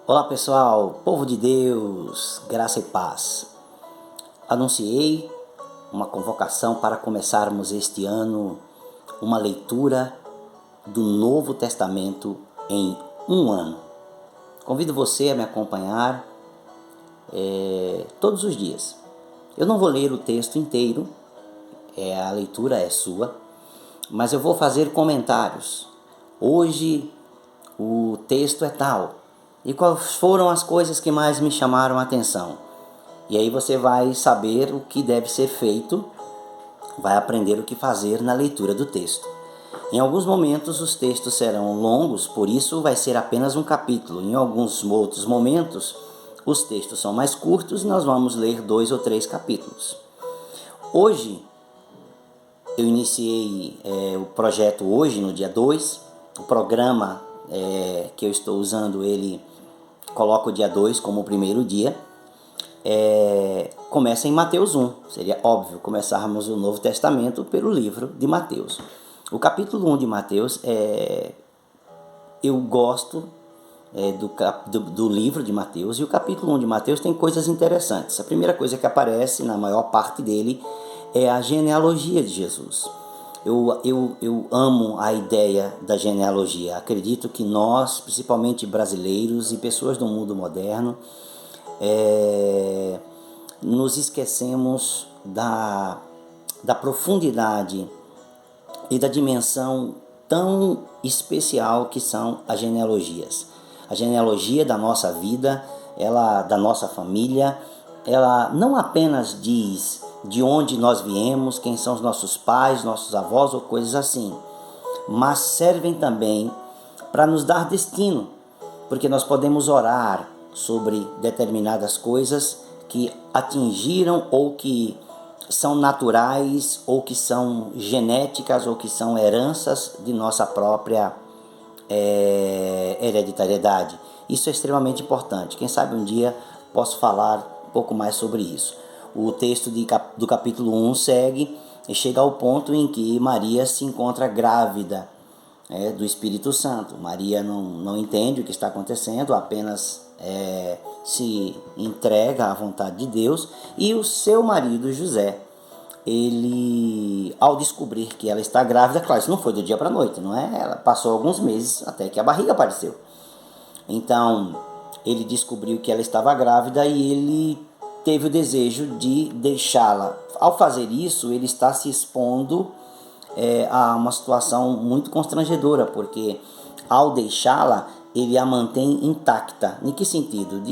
Olá pessoal, povo de Deus, graça e paz. Anunciei uma convocação para começarmos este ano uma leitura do Novo Testamento em um ano. Convido você a me acompanhar todos os dias. Eu não vou ler o texto inteiro, a leitura é sua, mas eu vou fazer comentários. Hoje o texto é tal. E quais foram as coisas que mais me chamaram a atenção? E aí você vai saber o que deve ser feito, vai aprender o que fazer na leitura do texto. Em alguns momentos os textos serão longos, por isso vai ser apenas um capítulo. Em alguns outros momentos os textos são mais curtos e nós vamos ler 2 ou 3 capítulos. Hoje eu iniciei o projeto hoje, no dia 2, o programa que eu estou usando, ele coloca o dia 2 como o primeiro dia, começa em Mateus 1. Seria óbvio começarmos o Novo Testamento pelo livro de Mateus. O capítulo 1 de Mateus, eu gosto do livro de Mateus, e o capítulo 1 de Mateus tem coisas interessantes. A primeira coisa que aparece na maior parte dele é a genealogia de Jesus. Eu amo a ideia da genealogia. Acredito que nós, principalmente brasileiros e pessoas do mundo moderno, nos esquecemos da profundidade e da dimensão tão especial que são as genealogias. A genealogia da nossa vida, da nossa família, ela não apenas diz de onde nós viemos, quem são os nossos pais, nossos avós ou coisas assim, mas servem também para nos dar destino, porque nós podemos orar sobre determinadas coisas que atingiram ou que são naturais ou que são genéticas ou que são heranças de nossa própria hereditariedade. Isso é extremamente importante. Quem sabe um dia posso falar um pouco mais sobre isso. O texto do capítulo 1 segue e chega ao ponto em que Maria se encontra grávida do Espírito Santo. Maria não entende o que está acontecendo, apenas se entrega à vontade de Deus, e o seu marido José, ele, ao descobrir que ela está grávida, claro, isso não foi do dia para a noite, não é? Ela passou alguns meses até que a barriga apareceu. Então, ele descobriu que ela estava grávida e ele teve o desejo de deixá-la. Ao fazer isso, ele está se expondo a uma situação muito constrangedora, porque ao deixá-la, ele a mantém intacta. Em que sentido?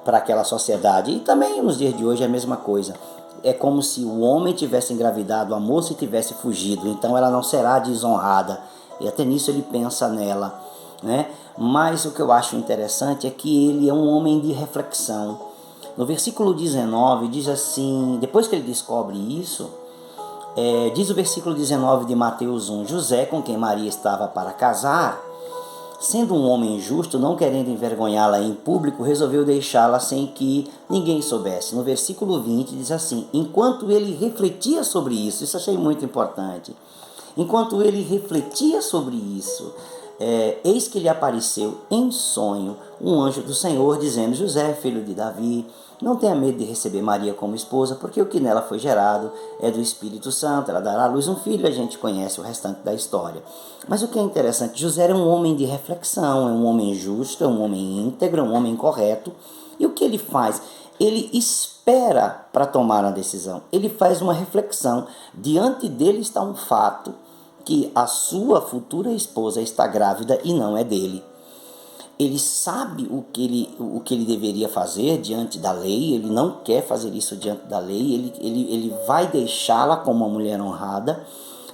Para aquela sociedade, e também nos dias de hoje é a mesma coisa. É como se o homem tivesse engravidado a moça e tivesse fugido, então ela não será desonrada. E até nisso ele pensa nela, né? Mas o que eu acho interessante é que ele é um homem de reflexão. No versículo 19 diz assim, depois que ele descobre isso, diz o versículo 19 de Mateus 1, José, com quem Maria estava para casar, sendo um homem justo, não querendo envergonhá-la em público, resolveu deixá-la sem que ninguém soubesse. No versículo 20 diz assim, enquanto ele refletia sobre isso achei muito importante, enquanto ele refletia sobre isso, eis que lhe apareceu em sonho um anjo do Senhor, dizendo, José, filho de Davi, não tenha medo de receber Maria como esposa, porque o que nela foi gerado é do Espírito Santo, ela dará à luz um filho, a gente conhece o restante da história. Mas o que é interessante, José é um homem de reflexão, é um homem justo, é um homem íntegro, é um homem correto, e o que ele faz? Ele espera para tomar a decisão, ele faz uma reflexão, diante dele está um fato, que a sua futura esposa está grávida e não é dele. Ele sabe o que ele deveria fazer diante da lei, ele não quer fazer isso diante da lei, ele vai deixá-la como uma mulher honrada,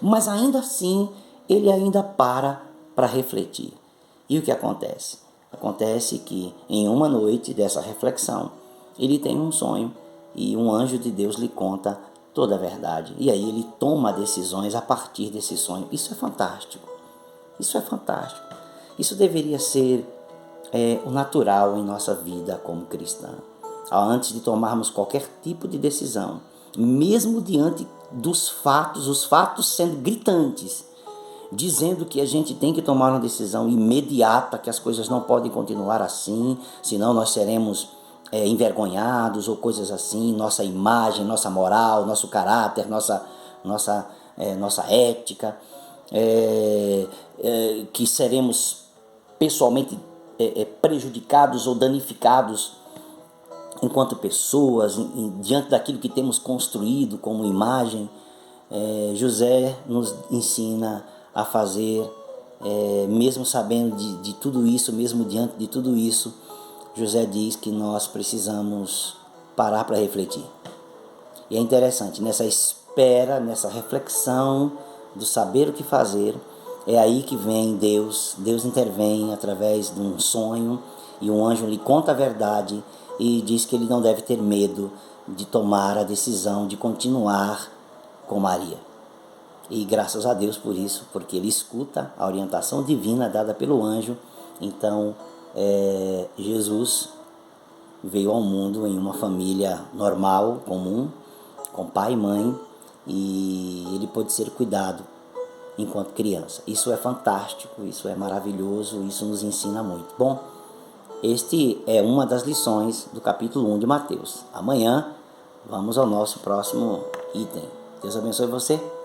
mas ainda assim ele ainda para refletir. E o que acontece? Acontece que em uma noite dessa reflexão, ele tem um sonho e um anjo de Deus lhe conta toda a verdade. E aí ele toma decisões a partir desse sonho. Isso é fantástico. Isso é fantástico. Isso deveria ser o natural em nossa vida como cristã. Antes de tomarmos qualquer tipo de decisão, mesmo diante dos fatos, os fatos sendo gritantes, dizendo que a gente tem que tomar uma decisão imediata, que as coisas não podem continuar assim, senão nós seremos envergonhados ou coisas assim, nossa imagem, nossa moral, nosso caráter, nossa ética, que seremos pessoalmente prejudicados ou danificados enquanto pessoas, diante daquilo que temos construído como imagem. José nos ensina a fazer, mesmo sabendo de tudo isso, mesmo diante de tudo isso, José diz que nós precisamos parar para refletir. E é interessante, nessa espera, nessa reflexão do saber o que fazer, é aí que vem Deus. Deus intervém através de um sonho e um anjo lhe conta a verdade e diz que ele não deve ter medo de tomar a decisão de continuar com Maria. E graças a Deus por isso, porque ele escuta a orientação divina dada pelo anjo. Então, Jesus veio ao mundo em uma família normal, comum, com pai e mãe, e ele pôde ser cuidado enquanto criança. Isso é fantástico, isso é maravilhoso, isso nos ensina muito. Bom, este é uma das lições do capítulo 1 de Mateus. Amanhã vamos ao nosso próximo item. Deus abençoe você.